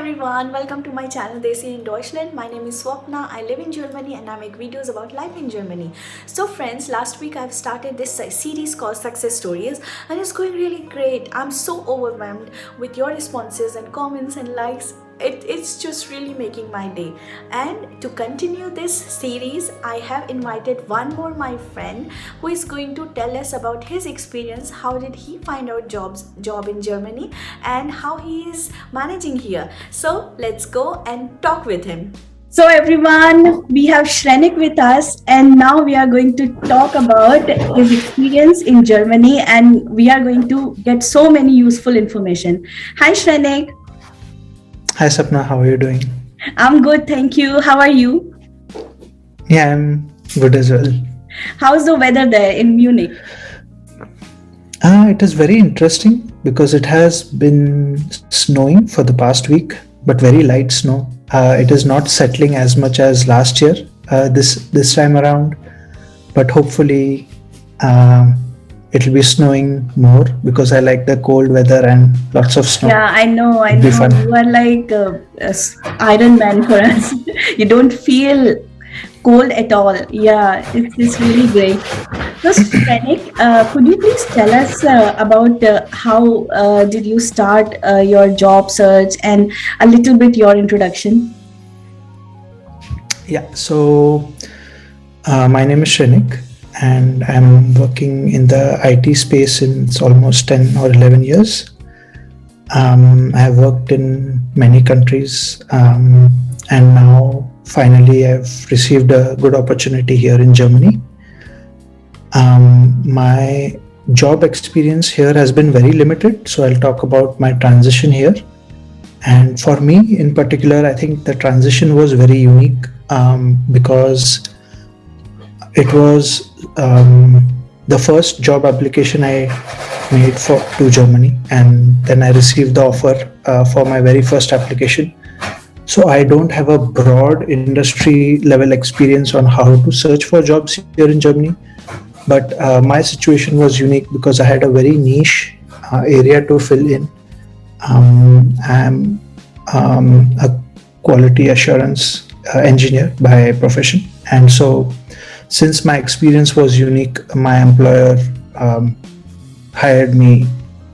everyone, welcome to my channel Desi in Deutschland. My name is Swapna. I live in Germany and I make videos about life in Germany. So friends, last week I've started this series called Success Stories and it's going really great. I'm so overwhelmed with your responses and comments and likes. It's just really making my day. And to continue this series, I have invited one more my friend who is going to tell us about his experience. How did he find out job in Germany and how he is managing here. So let's go and talk with him. So everyone, we have Shrenik with us and now we are going to talk about his experience in Germany and we are going to get so many useful information. Hi Shrenik. Hi Sapna, how are you doing? I'm good, thank you. How are you? Yeah, I'm good as well. How's the weather there in Munich? It is very interesting because it has been snowing for the past week, but very light snow. It is not settling as much as last year, this time around, but hopefully it'll be snowing more because I like the cold weather and lots of snow. Yeah, I know. It'll be fun. You are like Iron Man for us. You don't feel cold at all. Yeah, it's really great. So, Shrenik, could you please tell us about how did you start your job search and a little bit your introduction? Yeah, so my name is Shrenik and I'm working in the IT space since almost 10 or 11 years. I have worked in many countries and now finally I've received a good opportunity here in Germany. My job experience here has been very limited, so I'll talk about my transition here. And for me in particular, I think the transition was very unique because it was the first job application I made to Germany, and then I received the offer for my very first application. So I don't have a broad industry level experience on how to search for jobs here in Germany, but my situation was unique because I had a very niche area to fill in. I'm a quality assurance engineer by profession, and so since my experience was unique, my employer hired me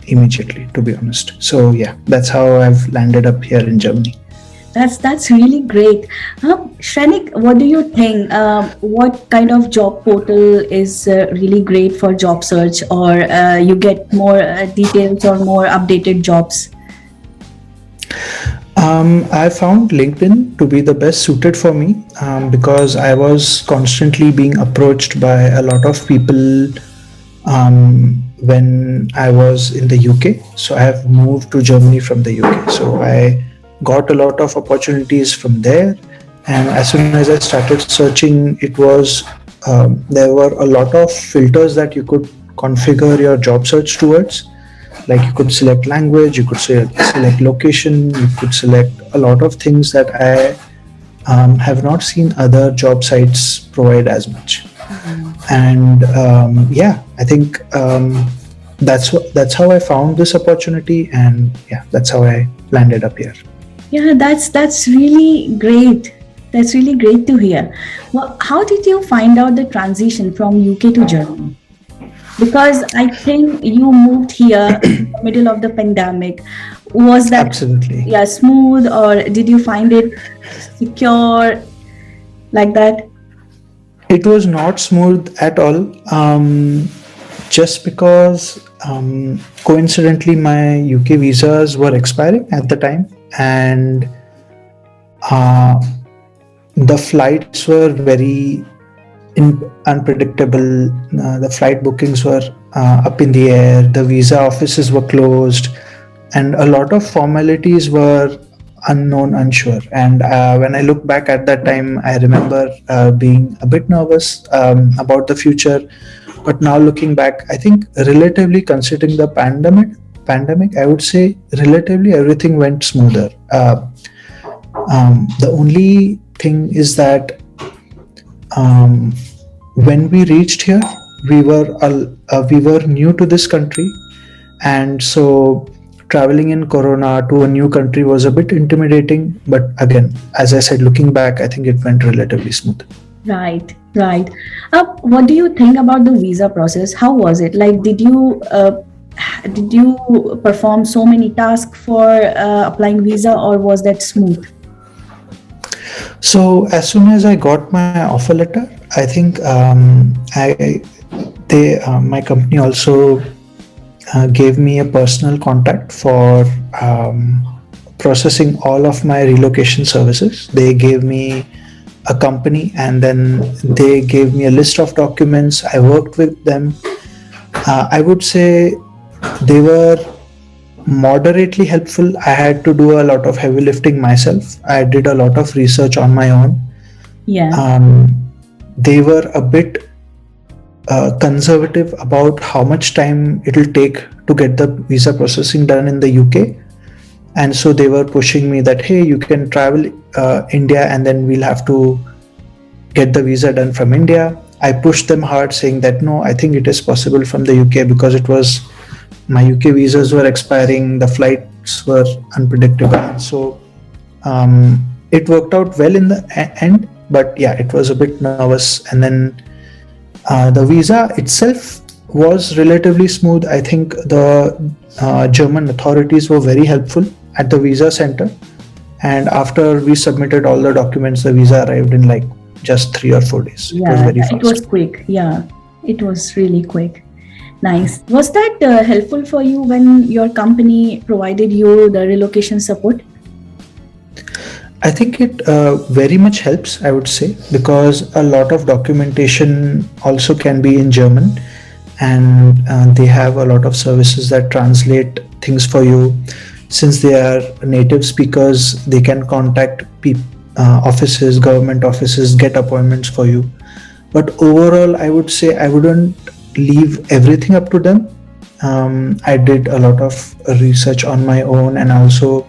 immediately, to be honest. So yeah, that's how I've landed up here in Germany. That's really great. Shrenik, what do you think? What kind of job portal is really great for job search, or you get more details or more updated jobs? I found LinkedIn to be the best suited for me because I was constantly being approached by a lot of people when I was in the UK. So I have moved to Germany from the UK. So I got a lot of opportunities from there. And as soon as I started searching, it was there were a lot of filters that you could configure your job search towards. Like you could select language, you could select location, you could select a lot of things that I have not seen other job sites provide as much. And yeah, I think that's how I found this opportunity, and yeah, that's how I landed up here. Yeah, that's really great. That's really great to hear. Well, how did you find out the transition from UK to Germany? Because I think you moved here in the middle of the pandemic. Was that Absolutely. smooth, or did you find it secure like that? It was not smooth at all. Just because coincidentally my UK visas were expiring at the time, and the flights were very unpredictable. The flight bookings were up in the air, the visa offices were closed, and a lot of formalities were unsure. And when I look back at that time, I remember being a bit nervous about the future. But now looking back, I think relatively considering the pandemic, I would say relatively everything went smoother. The only thing is that when we reached here, we were new to this country, and so traveling in Corona to a new country was a bit intimidating. But again, as I said, looking back, I think it went relatively smooth. Right, right. What do you think about the visa process? How was it? Like, did you perform so many tasks for applying visa, or was that smooth? So as soon as I got my offer letter, I think my company also gave me a personal contact for processing all of my relocation services. They gave me a company, and then they gave me a list of documents. I worked with them. I would say they were moderately helpful. I had to do a lot of heavy lifting myself. I did a lot of research on my own. Yeah. They were a bit conservative about how much time it'll take to get the visa processing done in the UK. And so they were pushing me that, hey, you can travel India, and then we'll have to get the visa done from India. I pushed them hard, saying that no, I think it is possible from the UK, because it was my UK visas were expiring, the flights were unpredictable. So it worked out well in the end, but yeah, it was a bit nervous. And then the visa itself was relatively smooth. I think the German authorities were very helpful at the visa center. And after we submitted all the documents, the visa arrived in like just 3 or 4 days. It was Yeah, very fast. it was quick. Yeah, it was really quick. Nice. Was that helpful for you when your company provided you the relocation support? I think it very much helps, I would say, because a lot of documentation also can be in German, and they have a lot of services that translate things for you. Since they are native speakers, they can contact offices, government offices, get appointments for you. But overall, I would say I wouldn't leave everything up to them. I did a lot of research on my own, and also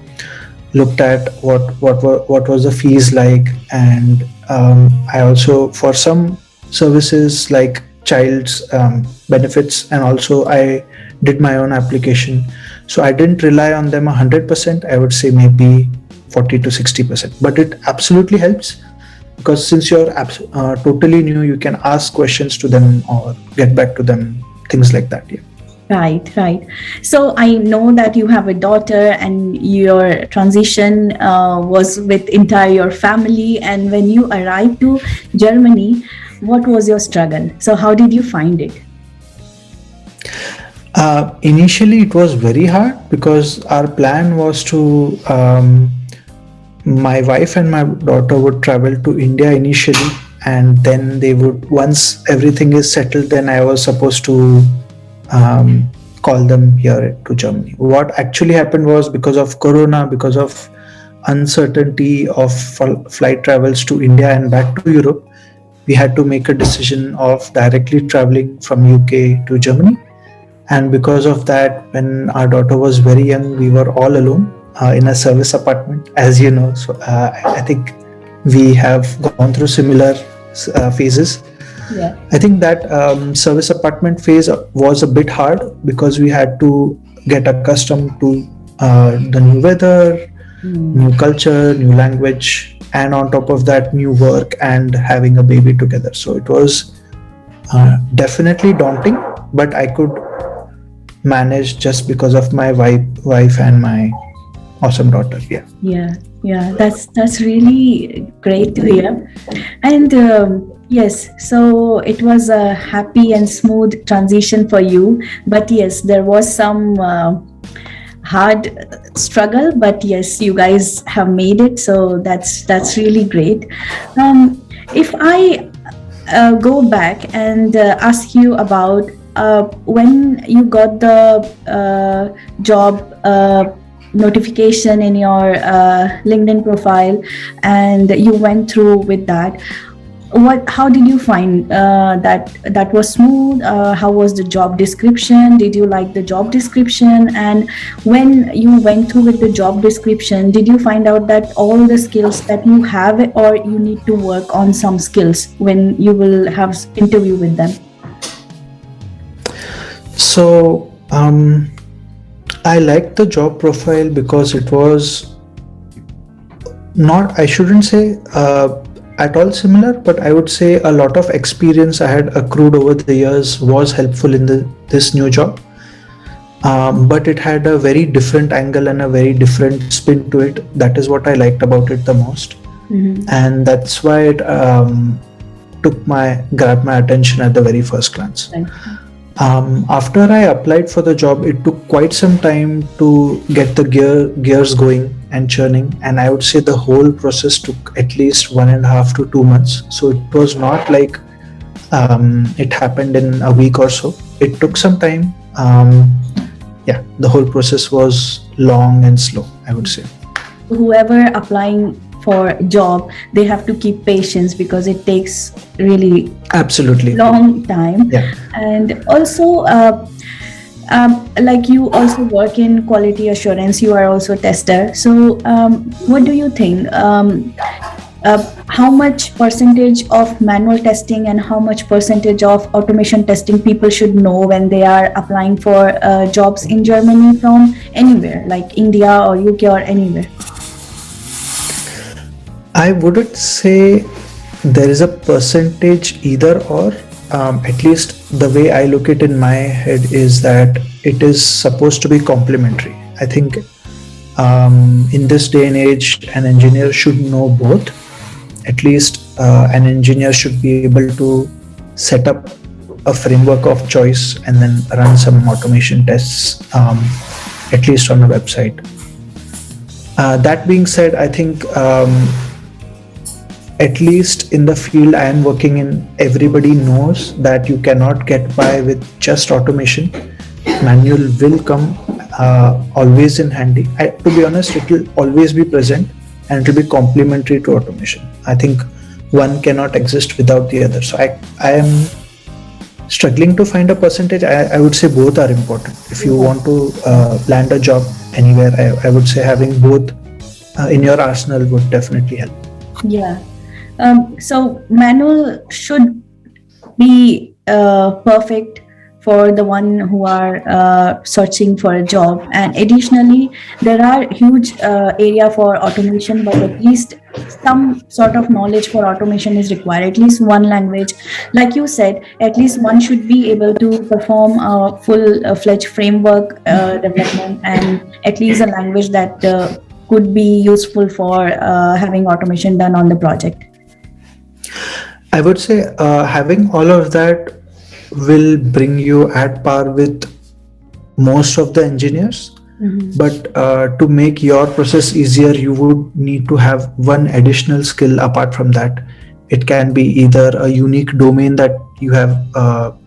looked at what was the fees like. And I also, for some services like child's benefits, and also I did my own application. So I didn't rely on them 100%. I would say maybe 40 to 60%. But it absolutely helps, because since you're totally new, you can ask questions to them or get back to them, things like that. Yeah. Right, right. So I know that you have a daughter, and your transition was with entire your family. And when you arrived to Germany, what was your struggle? So how did you find it? Initially, it was very hard, because our plan was to my wife and my daughter would travel to India initially, and then they would, once everything is settled, then I was supposed to call them here to Germany. What actually happened was, because of Corona, because of uncertainty of flight travels to India and back to Europe, we had to make a decision of directly traveling from UK to Germany. And because of that, when our daughter was very young, we were all alone in a service apartment, as you know. So I think we have gone through similar phases. Yeah. I think that service apartment phase was a bit hard, because we had to get accustomed to the new weather, new culture, new language, and on top of that, new work and having a baby together. So it was definitely daunting, but I could manage just because of my wife and my awesome daughter. Yeah, that's really great to hear. And yes, so it was a happy and smooth transition for you, but yes, there was some hard struggle, but yes, you guys have made it, so that's really great. If I go back and ask you about when you got the job notification in your LinkedIn profile, and you went through with that, how did you find that was smooth? How was the job description? Did you like the job description? And when you went through with the job description, did you find out that all the skills that you have, or you need to work on some skills when you will have interview with them? So I liked the job profile because it was not, I shouldn't say at all similar, but I would say a lot of experience I had accrued over the years was helpful in this new job. But it had a very different angle and a very different spin to it. That is what I liked about it the most, and that's why it grabbed my attention at the very first glance. Right. After I applied for the job, it took quite some time to get the gears going and churning, and I would say the whole process took at least 1.5 to 2 months. So it was not like it happened in a week or so. It took some time. Yeah, the whole process was long and slow, I would say. Whoever applying for a job, they have to keep patience because it takes really Absolutely. long time. Yeah. And also like you also work in quality assurance, you are also a tester. So what do you think, how much percentage of manual testing and how much percentage of automation testing people should know when they are applying for jobs in Germany from anywhere, like India or UK or anywhere? I wouldn't say there is a percentage either or. At least the way I look it in my head is that it is supposed to be complementary. I think in this day and age, an engineer should know both. At least an engineer should be able to set up a framework of choice and then run some automation tests, at least on a website. That being said, I think at least in the field I am working in, everybody knows that you cannot get by with just automation. Manual will come always in handy. To be honest, it will always be present and it will be complementary to automation. I think one cannot exist without the other. So I am struggling to find a percentage. I would say both are important. If you want to land a job anywhere, I would say having both in your arsenal would definitely help. Yeah. So manual should be perfect for the one who are searching for a job, and additionally there are huge area for automation, but at least some sort of knowledge for automation is required, at least one language. Like you said, at least one should be able to perform a full-fledged framework development, and at least a language that could be useful for having automation done on the project. I would say having all of that will bring you at par with most of the engineers. But to make your process easier, you would need to have one additional skill apart from that. It can be either a unique domain that you have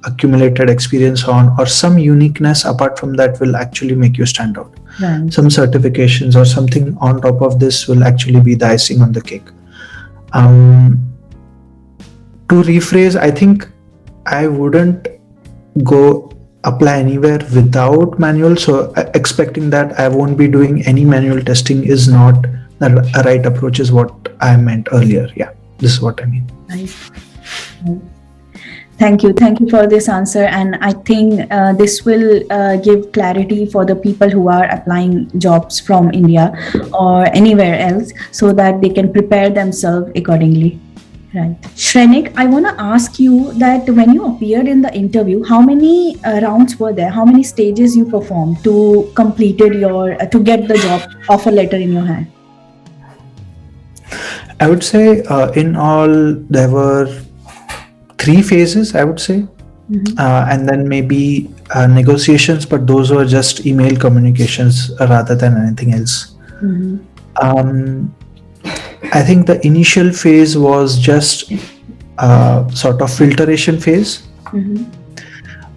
accumulated experience on, or some uniqueness apart from that will actually make you stand out. Right. Some certifications or something on top of this will actually be the icing on the cake. To rephrase, I think I wouldn't go apply anywhere without manual. So expecting that I won't be doing any manual testing is not the right approach, is what I meant earlier. Yeah, this is what I mean. Nice. Thank you for this answer, and I think this will give clarity for the people who are applying jobs from India or anywhere else, so that they can prepare themselves accordingly. Right. Shrenik, I want to ask you that when you appeared in the interview, how many rounds were there? How many stages you performed to completed your to get the job offer letter in your hand? I would say in all there were 3 phases, I would say. And then maybe negotiations, but those were just email communications rather than anything else. I think the initial phase was just sort of filtration phase.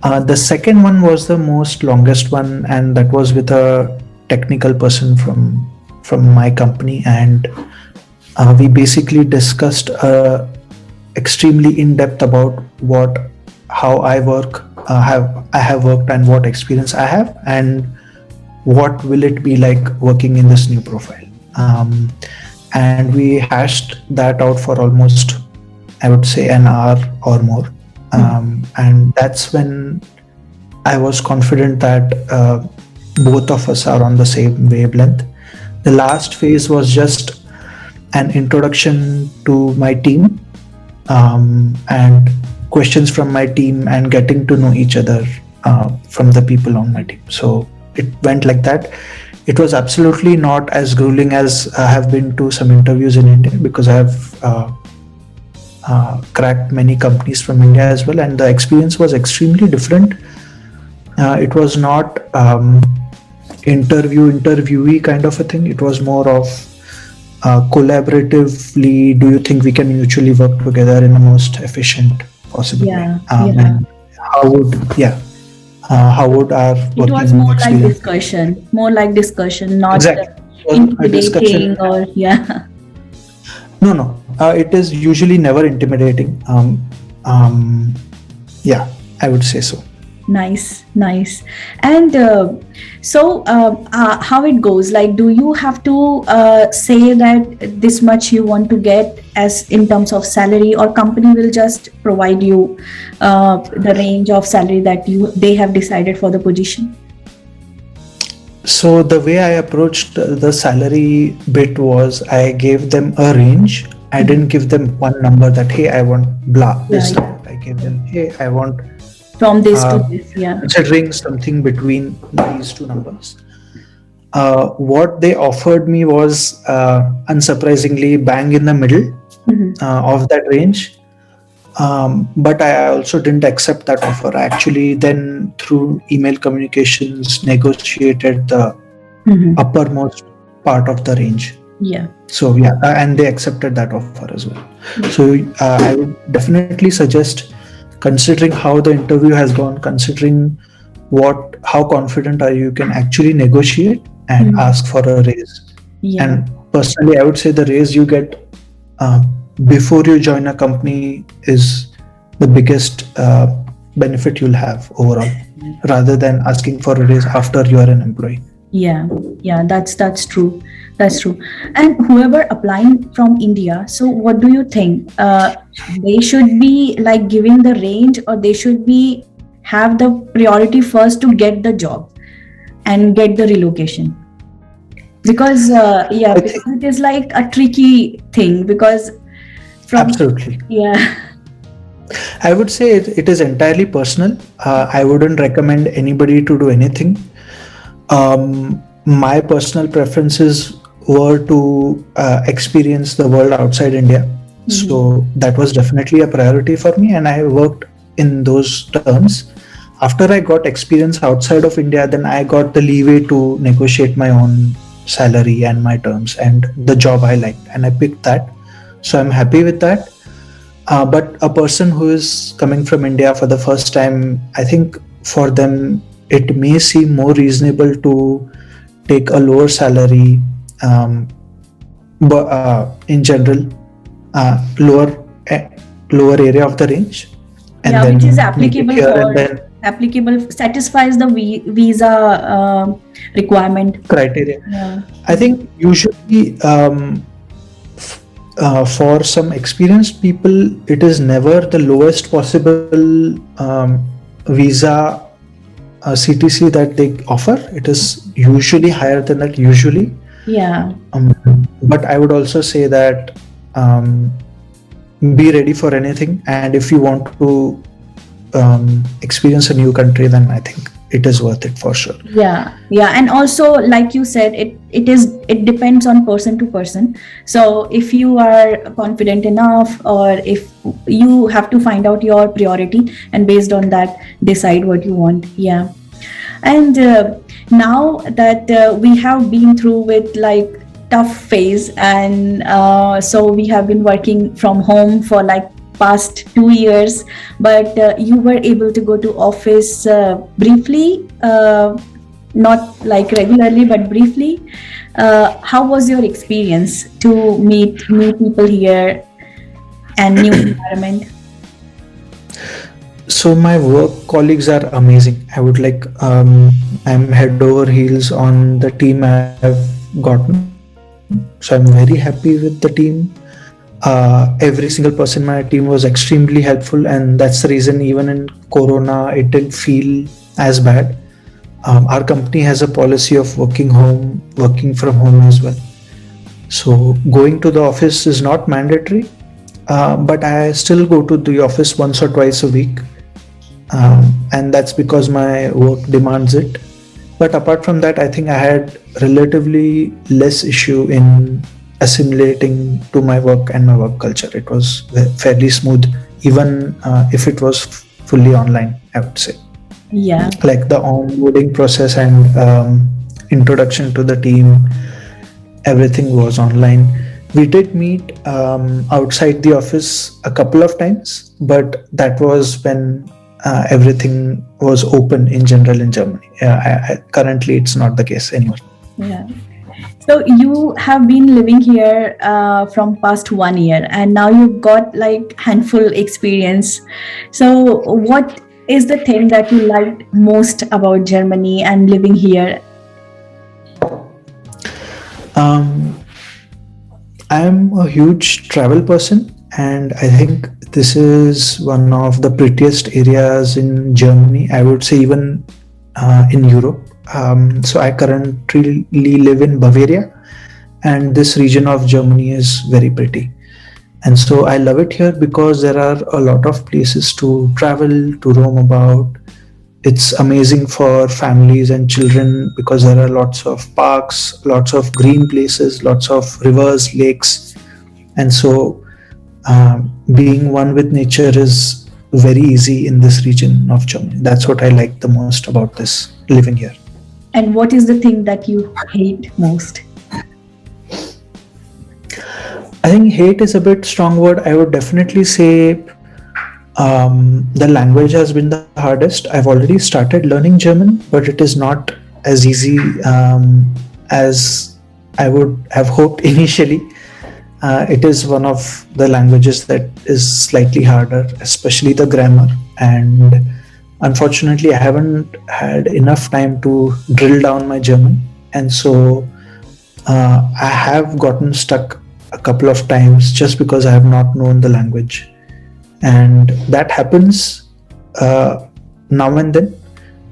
The second one was the most longest one, and that was with a technical person from my company, and we basically discussed extremely in depth about how I work, I have worked, and what experience I have, and what will it be like working in this new profile. And we hashed that out for almost, I would say, an hour or more. And that's when I was confident that both of us are on the same wavelength. The last phase was just an introduction to my team, and questions from my team, and getting to know each other from the people on my team. So it went like that. It was absolutely not as grueling as I have been to some interviews in India, because I have cracked many companies from India as well, and the experience was extremely different. It was not interviewee kind of a thing. It was more of collaboratively. Do you think we can mutually work together in the most efficient possible way? Yeah, yeah. And how would our It was working more like experience? discussion, not Exactly. It was a discussion. intimidating or yeah. No. It is usually never intimidating. Yeah, I would say so. Nice. And how it goes? Like, do you have to say that this much you want to get as in terms of salary, or company will just provide you the range of salary that they have decided for the position? So the way I approached the salary bit was, I gave them a range. I didn't give them one number that, hey, I want blah this Yeah. number. I gave them, hey, I want From this to uh, this, yeah. considering something between these two numbers. What they offered me was unsurprisingly bang in the middle Mhm. of that range. But I also didn't accept that offer. I actually then, through email communications, negotiated the Mhm. uppermost part of the range. Yeah. So yeah, and they accepted that offer as well. So I would definitely suggest, considering how the interview has gone, considering how confident are you can actually negotiate and ask for a raise. Yeah. And personally, I would say the raise you get before you join a company is the biggest benefit you'll have overall, rather than asking for a raise after you are an employee. Yeah, that's true. That's true. And whoever applying from India, so what do you think? They should be like giving the range, or they should be have the priority first to get the job and get the relocation? Because I because think it is like a tricky thing, because from absolutely. yeah. I would say it is entirely personal. I wouldn't recommend anybody to do anything. My personal preferences were to experience the world outside India. So that was definitely a priority for me, and I worked in those terms. After I got experience outside of India, then I got the leeway to negotiate my own salary and my terms and the job I liked, and I picked that. So I'm happy with that. But a person who is coming from India for the first time, I think for them it may seem more reasonable to take a lower salary, but in general, lower area of the range, and Yeah, then which is make it applicable here, and for then satisfies the visa requirement. criteria. Yeah. I think usually for some experienced people, it is never the lowest possible visa CTC that they offer. It is usually higher than that, usually. Yeah. But I would also say that be ready for anything, and if you want to experience a new country, then I think it is worth it for sure. Yeah, and also like you said, it depends on person to person. So if you are confident enough, or if you have to find out your priority, and based on that decide what you want. Yeah. And now that we have been through with like tough phase, and so we have been working from home for like past 2 years, but you were able to go to office briefly, not like regularly but briefly. How was your experience to meet new people here and new environment? So my work colleagues are amazing. I would like I'm head over heels on the team I have gotten. So I'm very happy with the team. Every single person in my team was extremely helpful, and that's the reason even in Corona it didn't feel as bad. Our company has a policy of working from home as well. So going to the office is not mandatory, but I still go to the office once or twice a week, and that's because my work demands it. But apart from that, I think I had relatively less issue in assimilating to my work and my work culture. It was fairly smooth, even if it was fully online, I would say. Yeah. Like the onboarding process and introduction to the team, everything was online. We did meet outside the office a couple of times, but that was when everything was open in general in Germany. Currently, it's not the case anymore. Yeah. So you have been living here from past 1 year, and now you've got like handful experience. So what is the thing that you liked most about Germany and living here? Um, I'm a huge travel person, and I think this is one of the prettiest areas in Germany. I would say even in Europe. So I currently live in Bavaria, and this region of Germany is very pretty. And so I love it here because there are a lot of places to travel, to roam about. It's amazing for families and children because there are lots of parks, lots of green places, lots of rivers, lakes. And so being one with nature is very easy in this region of Germany. That's what I like the most about this living here. And what is the thing that you hate most? I think hate is a bit strong word. I would definitely say the language has been the hardest. I've already started learning German, but it is not as easy as I would have hoped initially. It is one of the languages that is slightly harder, especially the grammar. And unfortunately, I haven't had enough time to drill down my German. And so I have gotten stuck a couple of times just because I have not known the language. And that happens now and then.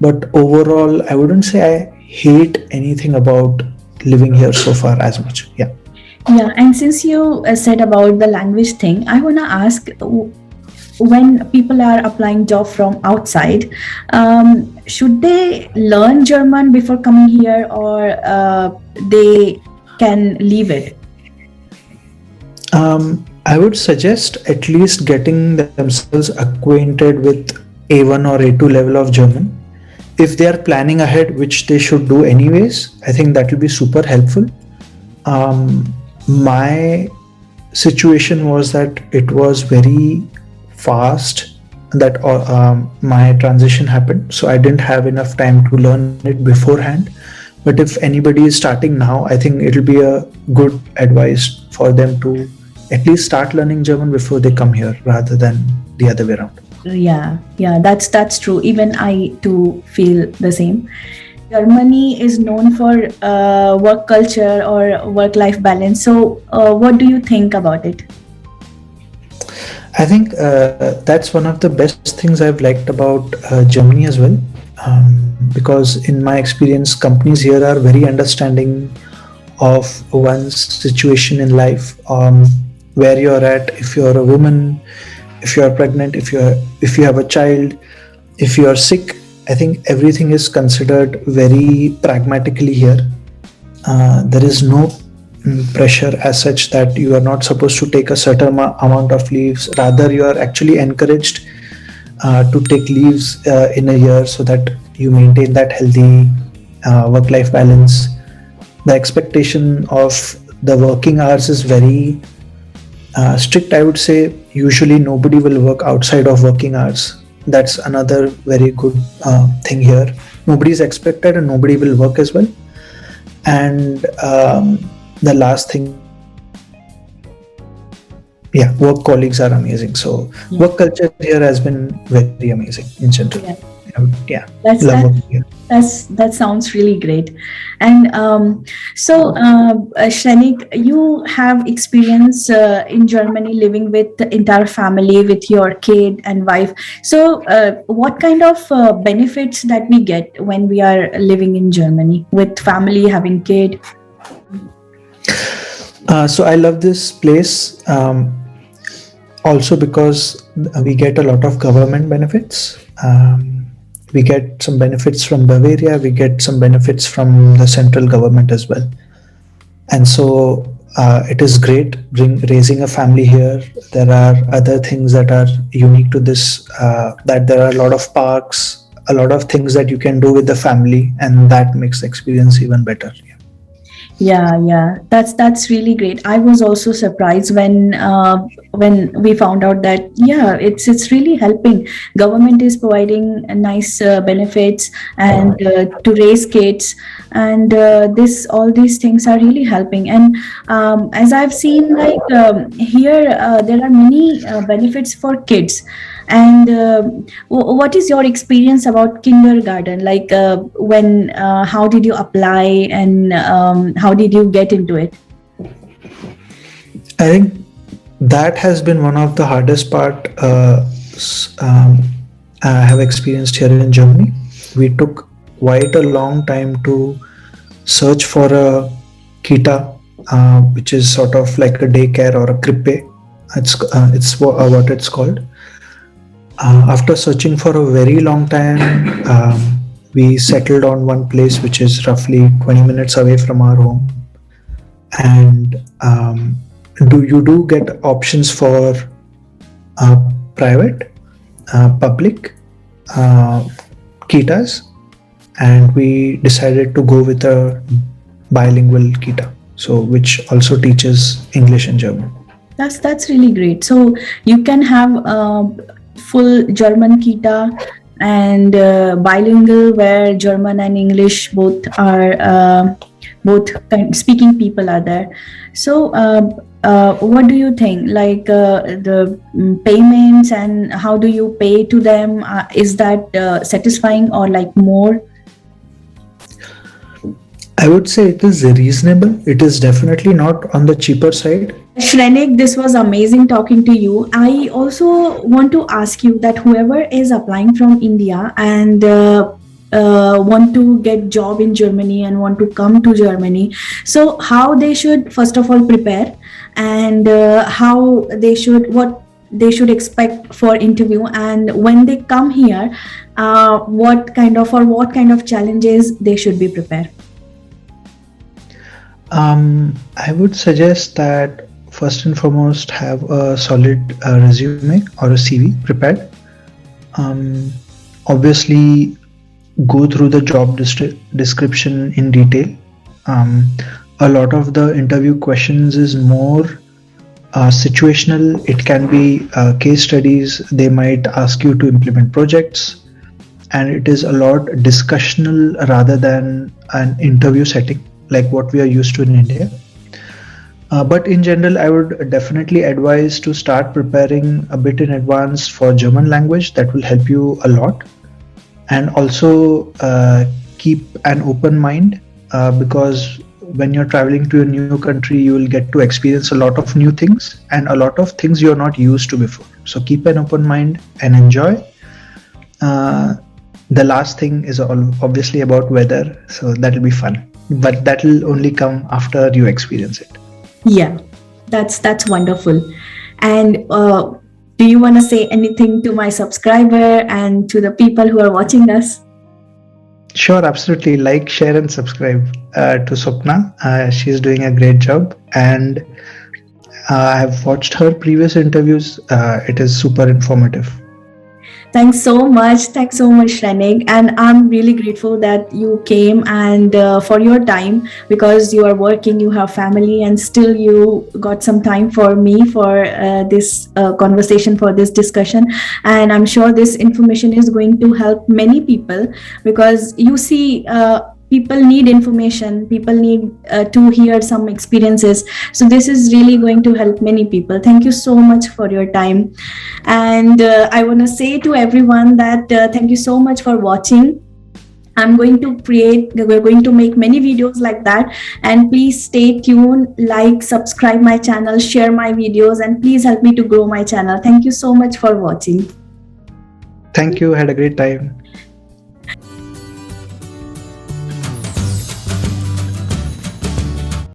But overall, I wouldn't say I hate anything about living here so far as much. Yeah. Yeah, and since you said about the language thing, I want to ask, when people are applying job from outside, should they learn German before coming here, or they can leave it? I would suggest at least getting themselves acquainted with A1 or A2 level of German. If they are planning ahead, which they should do anyways, I think that will be super helpful. My situation was that it was very fast that my transition happened, so I didn't have enough time to learn it beforehand. But if anybody is starting now, I think it'll be a good advice for them to at least start learning German before they come here rather than the other way around. Yeah, that's true. Even I too feel the same. Germany is known for work culture or work-life balance. So, what do you think about it? I think that's one of the best things I've liked about Germany as well. Because in my experience, companies here are very understanding of one's situation in life, where you're at, if you're a woman, if you're pregnant, if you have a child, if you're sick. I think everything is considered very pragmatically here. There is no pressure as such that you are not supposed to take a certain amount of leaves. Rather, you are actually encouraged to take leaves in a year so that you maintain that healthy work-life balance. The expectation of the working hours is very strict, I would say. Usually nobody will work outside of working hours. That's another very good thing here. Nobody is expected and nobody will work as well. And the last thing, work colleagues are amazing. So work culture here has been very amazing in general. Yeah. I would, yeah, That's love that. working here. That sounds really great. And Shrenik, you have experience in Germany living with the entire family, with your kid and wife. So, what kind of benefits that we get when we are living in Germany with family, having kid? So I love this place also because we get a lot of government benefits. We get some benefits from Bavaria, we get some benefits from the central government as well. And so it is great raising a family here. There are other things that are unique to this, that there are a lot of parks, a lot of things that you can do with the family, and that makes the experience even better. Yeah, that's really great. I was also surprised when we found out that yeah, it's really helping. Government is providing nice benefits and to raise kids, and this all these things are really helping. And as I've seen, like here, there are many benefits for kids. And what is your experience about kindergarten? Like when how did you apply and how did you get into it? I think that has been one of the hardest part I have experienced here in Germany. We took quite a long time to search for a kita, which is sort of like a daycare or a krippe. What it's called. After searching for a very long time, we settled on one place which is roughly 20 minutes away from our home. And do get options for private, public kitas, and we decided to go with a bilingual kita, so which also teaches English and German. That's really great. So you can have full German kita and bilingual where German and English both are speaking people are there. So what do you think? Like the payments and how do you pay to them? Is that satisfying or like more? I would say it is reasonable. It is definitely not on the cheaper side. Shrenik, this was amazing talking to you. I also want to ask you that whoever is applying from India and want to get job in Germany and want to come to Germany, so how they should first of all prepare, and how they should what they should expect for interview, and when they come here, what kind of challenges they should be prepared. I would suggest that first and foremost have a solid resume or a CV prepared. Obviously, go through the job description in detail. A lot of the interview questions is more situational. It can be case studies. They might ask you to implement projects, and it is a lot discussional rather than an interview setting like what we are used to in India. But in general, I would definitely advise to start preparing a bit in advance for German language. That will help you a lot. And also keep an open mind because when you're traveling to a new country, you will get to experience a lot of new things and a lot of things you're not used to before. So keep an open mind and enjoy. The last thing is obviously about weather, so that'll be fun. But that will only come after you experience it. Yeah, that's wonderful. And do you want to say anything to my subscriber and to the people who are watching us? Sure, absolutely. Like, share, and subscribe to Swapna. She's doing a great job, and I have watched her previous interviews. It is super informative. Thanks so much. Thanks so much, Shrenik. And I'm really grateful that you came and for your time, because you are working, you have family, and still you got some time for me for this conversation, for this discussion. And I'm sure this information is going to help many people, because you see, people need information, people need to hear some experiences. So this is really going to help many people. Thank you so much for your time. And I want to say to everyone that thank you so much for watching. We're going to make many videos like that, and please stay tuned, like, subscribe my channel, share my videos, and please help me to grow my channel. Thank you so much for watching. Thank you. Had a great time.